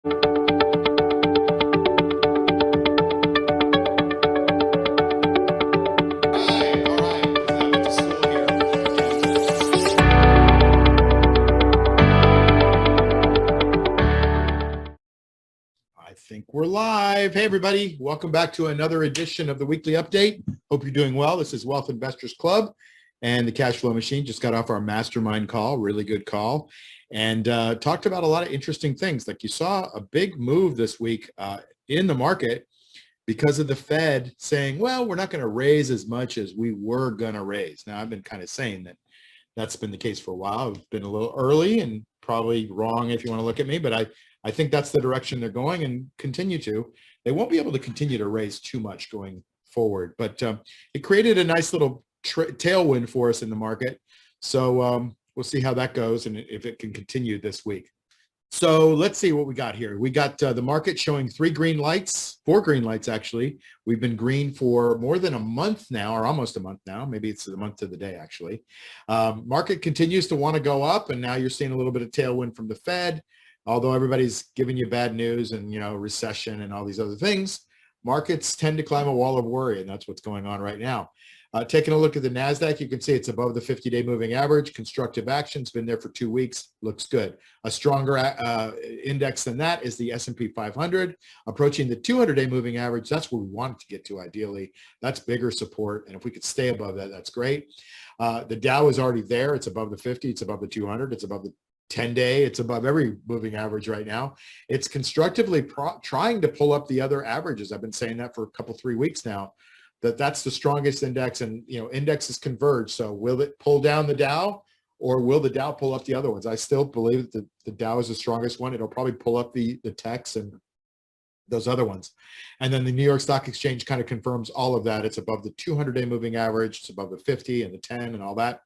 I think we're live. Hey, everybody. Welcome back to another edition of the Weekly Update. Hope you're doing well. This is Wealth Investors Club and the Cash Flow Machine. Just got off our mastermind call, really good call, and talked about a lot of interesting things. Like you saw a big move this week in the market because of the Fed saying, well, we're not going to raise as much as we were going to raise. Now, I've been kind of saying that that's been the case for a while. I've been a little early and probably wrong if you want to look at me, but I think that's the direction they're going and continue to. They won't be able to continue to raise too much going forward, but it created a nice little tailwind for us in the market. So we'll see how that goes and if it can continue this week. So let's see what we got here. We got the market showing four green lights actually. We've been green for more than a month now, or almost a month now. Maybe it's the month to the day actually. Market continues to want to go up, and now you're seeing a little bit of tailwind from the Fed. Although everybody's giving you bad news and, recession and all these other things, markets tend to climb a wall of worry, and that's what's going on right now. Taking a look at the NASDAQ, you can see it's above the 50-day moving average. Constructive action's been there for 2 weeks. Looks good. A stronger index than that is the S&P 500, approaching the 200-day moving average. That's where we want it to get to ideally. That's bigger support, and if we could stay above that, that's great. The Dow is already there. It's above the 50. It's above the 200. It's above the 10-day. It's above every moving average right now. It's constructively trying to pull up the other averages. I've been saying that for a 3 weeks now, that's the strongest index, and indexes converge. So will it pull down the Dow, or will the Dow pull up the other ones? I still believe that the Dow is the strongest one. It'll probably pull up the techs and those other ones. And then the New York Stock Exchange kind of confirms all of that. It's above the 200-day moving average. It's above the 50 and the 10 and all that.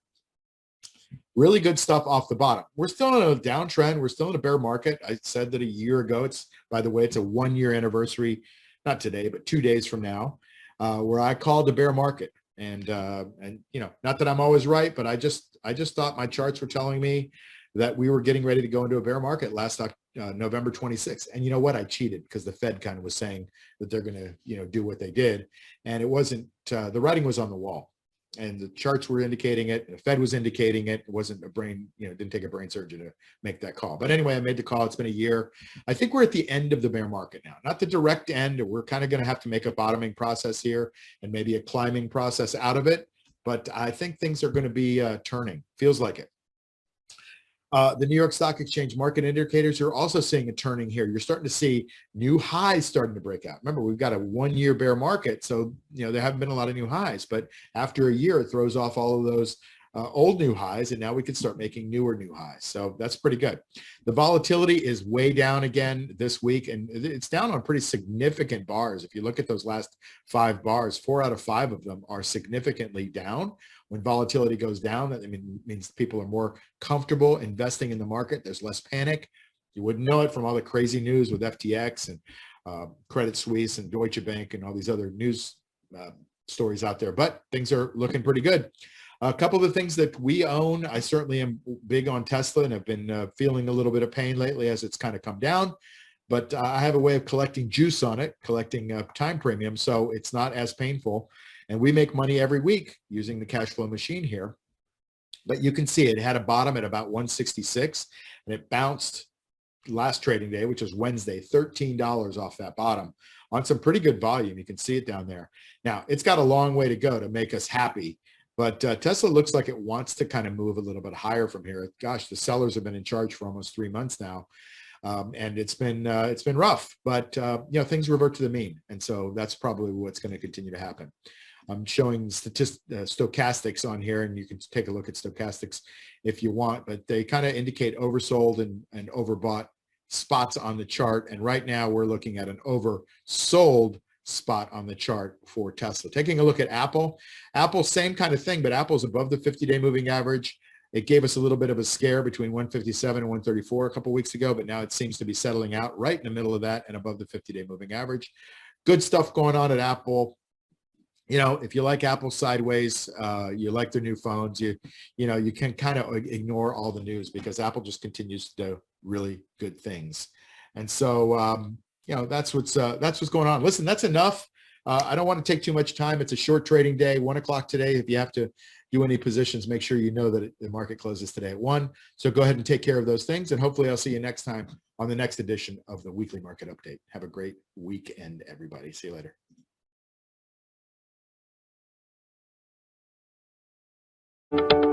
Really good stuff off the bottom. We're still in a downtrend. We're still in a bear market. I said that a year ago. By the way, it's a 1-year anniversary, not today, but 2 days from now, where I called a bear market. And not that I'm always right, but I just thought my charts were telling me that we were getting ready to go into a bear market last November 26th. And you know what? I cheated because the Fed kind of was saying that they're going to, do what they did. And it wasn't, the writing was on the wall. And the charts were indicating it. The Fed was indicating it. It wasn't a brain, didn't take a brain surgeon to make that call. But anyway, I made the call. It's been a year. I think we're at the end of the bear market now, not the direct end. We're kind of going to have to make a bottoming process here and maybe a climbing process out of it. But I think things are going to be turning. Feels like it. The New York Stock Exchange market indicators, you're also seeing a turning here. You're starting to see new highs starting to break out. Remember, we've got a 1-year bear market, so there haven't been a lot of new highs. But after a year, it throws off all of those old new highs, and now we can start making newer new highs. So that's pretty good. The volatility is way down again this week, and it's down on pretty significant bars. If you look at those last 5 bars, 4 out of 5 of them are significantly down. When volatility goes down, that means people are more comfortable investing in the market. There's less panic. You wouldn't know it from all the crazy news with FTX and Credit Suisse and Deutsche Bank and all these other news stories out there. But things are looking pretty good. A couple of the things that we own, I certainly am big on Tesla and have been feeling a little bit of pain lately as it's kind of come down. But I have a way of collecting juice on it, collecting time premium, so it's not as painful. And we make money every week using the cash flow machine here. But you can see it had a bottom at about 166, and it bounced last trading day, which was Wednesday, $13 off that bottom on some pretty good volume. You can see it down there. Now, it's got a long way to go to make us happy. But Tesla looks like it wants to kind of move a little bit higher from here. Gosh, the sellers have been in charge for almost 3 months now. And it's been rough, but things revert to the mean. And so that's probably what's going to continue to happen. I'm showing stochastics on here, and you can take a look at stochastics if you want, but they kind of indicate oversold and overbought spots on the chart. And right now we're looking at an oversold spot on the chart for Tesla. Taking a look at Apple, same kind of thing, but Apple's above the 50-day moving average. It gave us a little bit of a scare between 157 and 134 a couple weeks ago, but now it seems to be settling out right in the middle of that and above the 50-day moving average. Good stuff going on at Apple. If you like Apple sideways, you like their new phones, you can kind of ignore all the news because Apple just continues to do really good things. And so, that's what's going on. Listen, that's enough. I don't want to take too much time. It's a short trading day, 1 o'clock today. If you have to do any positions, make sure you know that the market closes today at 1. So go ahead and take care of those things. And hopefully I'll see you next time on the next edition of the weekly market update. Have a great weekend, everybody. See you later.